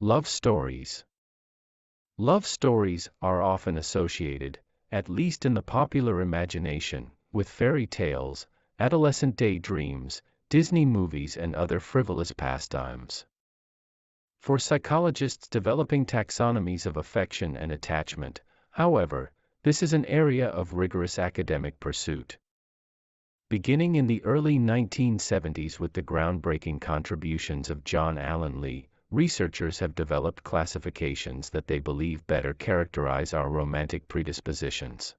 Love stories. Love stories are often associated, at least in the popular imagination, with fairy tales, adolescent daydreams, Disney movies, and other frivolous pastimes. For psychologists developing taxonomies of affection and attachment, however, this is an area of rigorous academic pursuit. Beginning in the early 1970s with the groundbreaking contributions of John Allen Lee, researchers have developed classifications that they believe better characterize our romantic predispositions.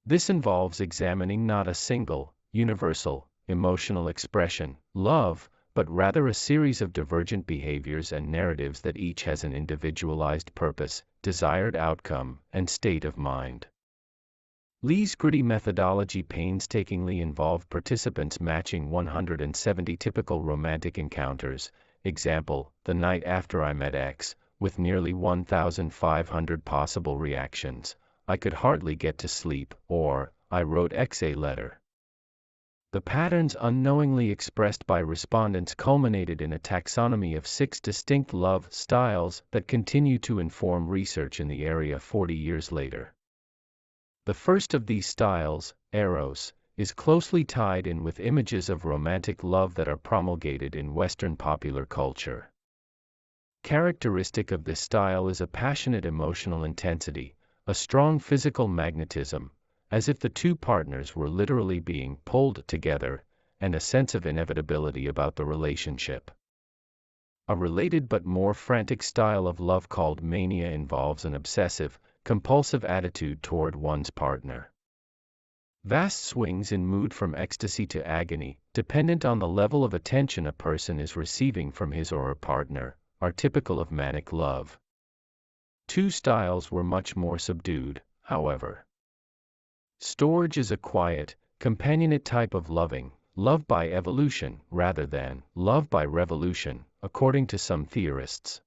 This involves examining not a single, universal, emotional expression, love, but rather a series of divergent behaviors and narratives that each has an individualized purpose, desired outcome, and state of mind. Lee's gritty methodology painstakingly involved participants matching 170 typical romantic encounters, example, the night after I met X, with nearly 1,500 possible reactions. I could hardly get to sleep, or, I wrote X a letter. The patterns unknowingly expressed by respondents culminated in a taxonomy of 6 distinct love styles that continue to inform research in the area 40 years later. The first of these styles, Eros, is closely tied in with images of romantic love that are promulgated in Western popular culture. Characteristic of this style is a passionate emotional intensity, a strong physical magnetism, as if the two partners were literally being pulled together, and a sense of inevitability about the relationship. A related but more frantic style of love called mania involves an obsessive, compulsive attitude toward one's partner. Vast swings in mood from ecstasy to agony, dependent on the level of attention a person is receiving from his or her partner, are typical of manic love. Two styles were much more subdued, however. Storge is a quiet, companionate type of loving, love by evolution rather than love by revolution, according to some theorists.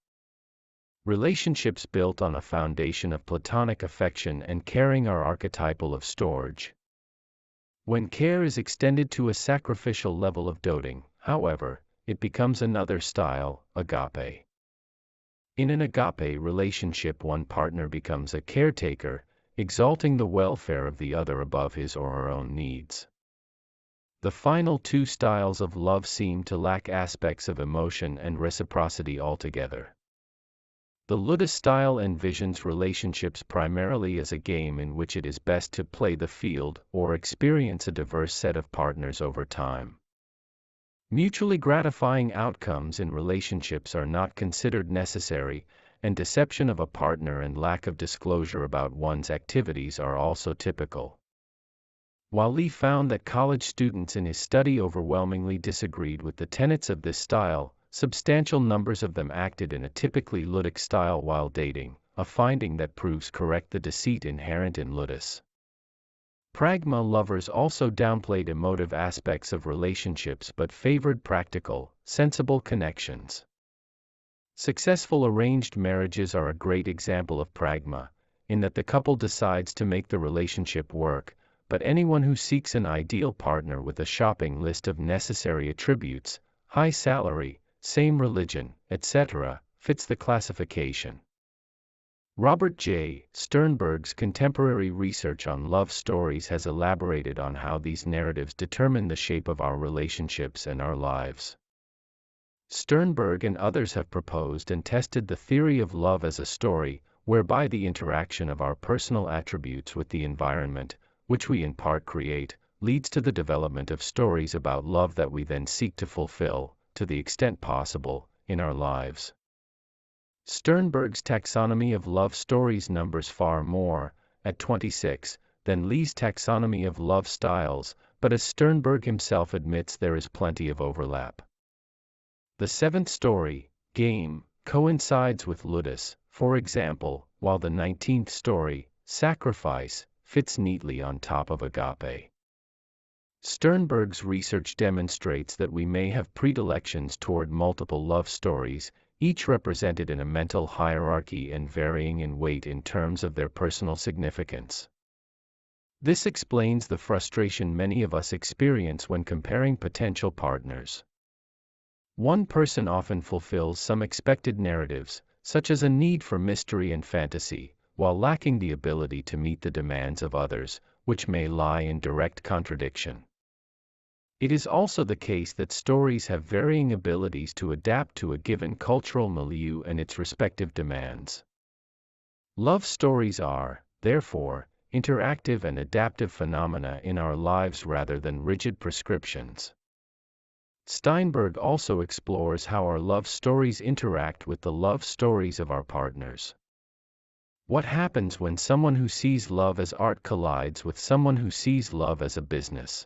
Relationships built on a foundation of platonic affection and caring are archetypal of storge. When care is extended to a sacrificial level of doting, however, it becomes another style, agape. In an agape relationship, one partner becomes a caretaker, exalting the welfare of the other above his or her own needs. The final two styles of love seem to lack aspects of emotion and reciprocity altogether. The Ludus style envisions relationships primarily as a game in which it is best to play the field or experience a diverse set of partners over time. Mutually gratifying outcomes in relationships are not considered necessary, and deception of a partner and lack of disclosure about one's activities are also typical. While Lee found that college students in his study overwhelmingly disagreed with the tenets of this style, substantial numbers of them acted in a typically ludic style while dating, a finding that proves correct the deceit inherent in ludus. Pragma lovers also downplayed emotive aspects of relationships but favored practical, sensible connections. Successful arranged marriages are a great example of pragma, in that the couple decides to make the relationship work, but anyone who seeks an ideal partner with a shopping list of necessary attributes, high salary, same religion, etc., fits the classification. Robert J. Sternberg's contemporary research on love stories has elaborated on how these narratives determine the shape of our relationships and our lives. Sternberg and others have proposed and tested the theory of love as a story, whereby the interaction of our personal attributes with the environment, which we in part create, leads to the development of stories about love that we then seek to fulfill, to the extent possible, in our lives. Sternberg's taxonomy of love stories numbers far more, at 26, than Lee's taxonomy of love styles, but as Sternberg himself admits, there is plenty of overlap. The seventh story, game, coincides with ludus, for example, while the 19th story, sacrifice, fits neatly on top of agape. Sternberg's research demonstrates that we may have predilections toward multiple love stories, each represented in a mental hierarchy and varying in weight in terms of their personal significance. This explains the frustration many of us experience when comparing potential partners. One person often fulfills some expected narratives, such as a need for mystery and fantasy, while lacking the ability to meet the demands of others, which may lie in direct contradiction. It is also the case that stories have varying abilities to adapt to a given cultural milieu and its respective demands. Love stories are, therefore, interactive and adaptive phenomena in our lives rather than rigid prescriptions. Steinberg also explores how our love stories interact with the love stories of our partners. What happens when someone who sees love as art collides with someone who sees love as a business?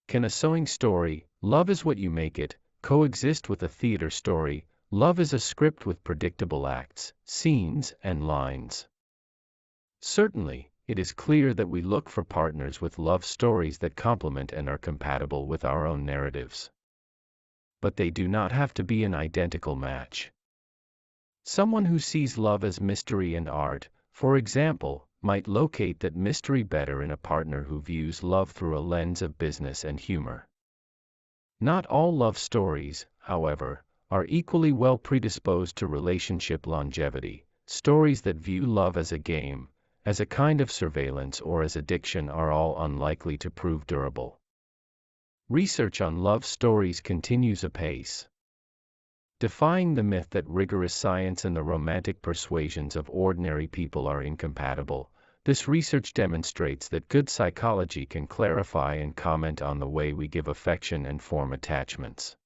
Can a sewing story, "Love is what you make it," coexist with a theater story, "Love is a script with predictable acts, scenes, and lines"? Certainly, it is clear that we look for partners with love stories that complement and are compatible with our own narratives. But they do not have to be an identical match. Someone who sees love as mystery and art, for example, might locate that mystery better in a partner who views love through a lens of business and humor. Not all love stories, however, are equally well predisposed to relationship longevity. Stories that view love as a game, as a kind of surveillance, or as addiction are all unlikely to prove durable. Research on love stories continues apace. Defying the myth that rigorous science and the romantic persuasions of ordinary people are incompatible, this research demonstrates that good psychology can clarify and comment on the way we give affection and form attachments.